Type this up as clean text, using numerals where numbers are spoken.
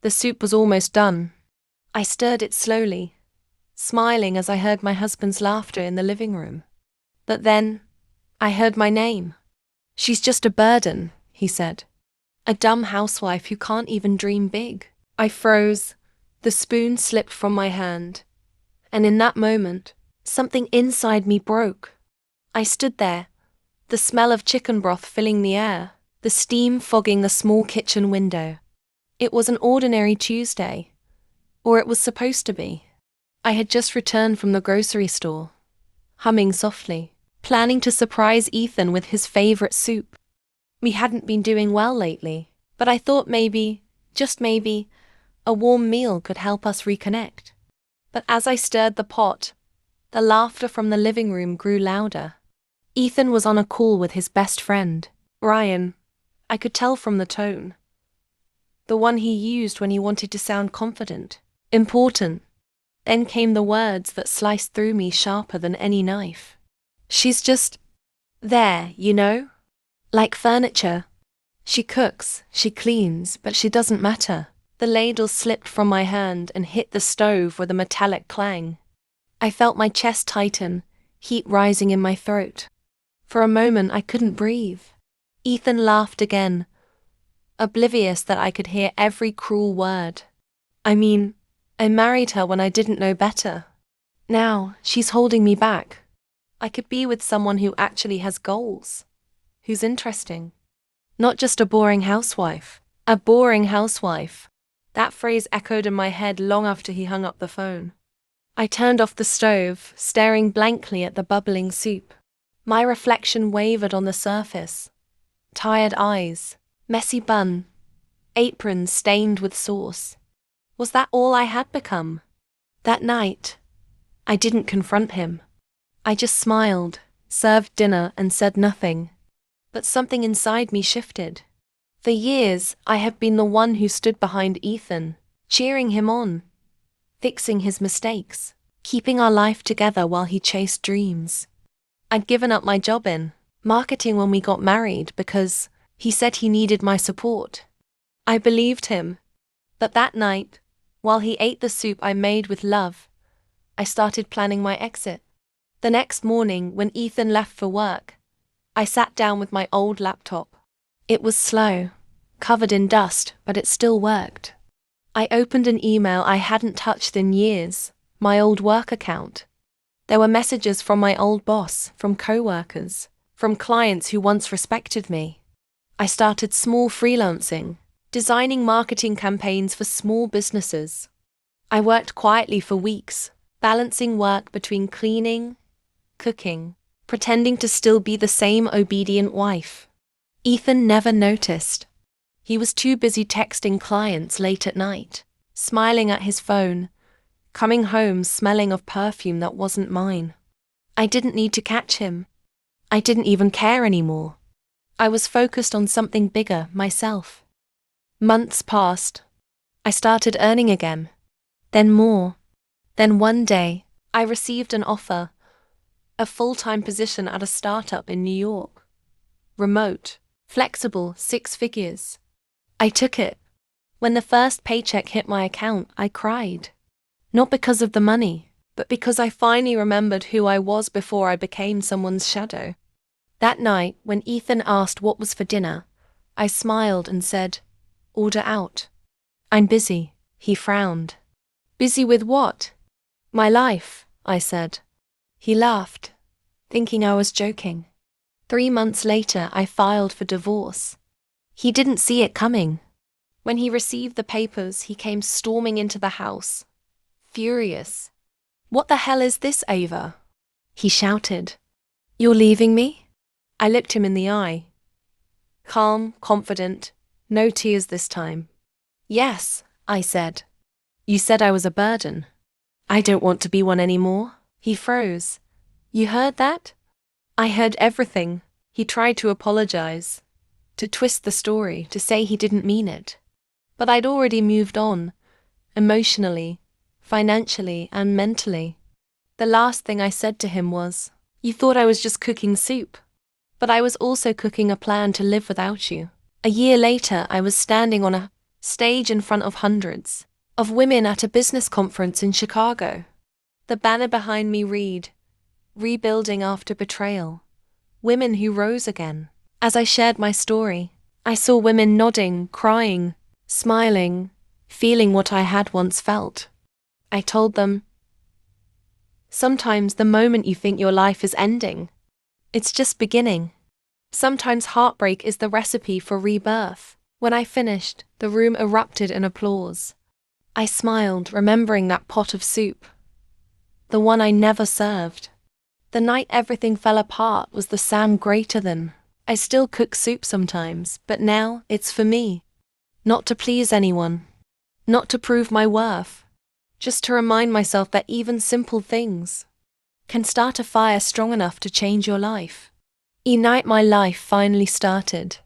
The soup was almost done. I stirred it slowly, smiling as I heard my husband's laughter in the living room. But then, I heard my name. "She's just a burden," he said. "A dumb housewife who can't even dream big." I froze. The spoon slipped from my hand. And in that moment, something inside me broke. I stood there, the smell of chicken broth filling the air, the steam fogging the small kitchen window. It was an ordinary Tuesday, or it was supposed to be. I had just returned from the grocery store, humming softly, planning to surprise Ethan with his favorite soup. We hadn't been doing well lately, but I thought maybe, just maybe, a warm meal could help us reconnect. But as I stirred the pot, the laughter from the living room grew louder. Ethan was on a call with his best friend, Ryan. I could tell from the tone. The one he used when he wanted to sound confident, important. Then came the words that sliced through me sharper than any knife. "She's just there, you know? Like furniture. She cooks, she cleans, but she doesn't matter." The ladle slipped from my hand and hit the stove with a metallic clang. I felt my chest tighten, heat rising in my throat. For a moment I couldn't breathe. Ethan laughed again, oblivious that I could hear every cruel word. I married her when I didn't know better. Now, she's holding me back. I could be with someone who actually has goals, who's interesting. Not just a boring housewife. A boring housewife. That phrase echoed in my head long after he hung up the phone. I turned off the stove, staring blankly at the bubbling soup. My reflection wavered on the surface. Tired eyes, messy bun, apron stained with sauce. Was that all I had become? That night, I didn't confront him. I just smiled, served dinner, and said nothing. But something inside me shifted. For years, I had been the one who stood behind Ethan, cheering him on, fixing his mistakes, keeping our life together while he chased dreams. I'd given up my job in marketing when we got married because he said he needed my support. I believed him. But that night, while he ate the soup I made with love, I started planning my exit. The next morning, when Ethan left for work, I sat down with my old laptop. It was slow, covered in dust, but it still worked. I opened an email I hadn't touched in years, my old work account. There were messages from my old boss, from co-workers, from clients who once respected me. I started small freelancing, designing marketing campaigns for small businesses. I worked quietly for weeks, balancing work between cleaning, cooking, pretending to still be the same obedient wife. Ethan never noticed. He was too busy texting clients late at night, smiling at his phone, coming home smelling of perfume that wasn't mine. I didn't need to catch him. I didn't even care anymore. I was focused on something bigger, myself. Months passed. I started earning again. Then more. Then one day, I received an offer, a full-time position at a startup in New York. Remote, flexible, 6 figures. I took it. When the first paycheck hit my account, I cried. Not because of the money, but because I finally remembered who I was before I became someone's shadow. That night, when Ethan asked what was for dinner, I smiled and said, "Order out." "I'm busy," he frowned. "Busy with what?" "My life," I said. He laughed, thinking I was joking. 3 months later, I filed for divorce. He didn't see it coming. When he received the papers, he came storming into the house, furious. "What the hell is this, Ava?" he shouted. "You're leaving me?" I looked him in the eye. Calm, confident, no tears this time. "Yes," I said. "You said I was a burden. I don't want to be one anymore." He froze. "You heard that?" I heard everything. He tried to apologize, to twist the story, to say he didn't mean it. But I'd already moved on, emotionally, financially, and mentally. The last thing I said to him was, "You thought I was just cooking soup. But I was also cooking a plan to live without you." A year later, I was standing on a Stage in front of hundreds of women at a business conference in Chicago. The banner behind me read, "Rebuilding after betrayal. Women who rose again." As I shared my story, I saw women nodding, crying, smiling, feeling what I had once felt. I told them, sometimes the moment you think your life is ending, it's just beginning. Sometimes heartbreak is the recipe for rebirth. When I finished, the room erupted in applause. I smiled, remembering that pot of soup, the one I never served. The night everything fell apart was the Sam greater than. I still cook soup sometimes, but now it's for me. Not to please anyone. Not to prove my worth. Just to remind myself that even simple things can start a fire strong enough to change your life. Ignite My Life finally started.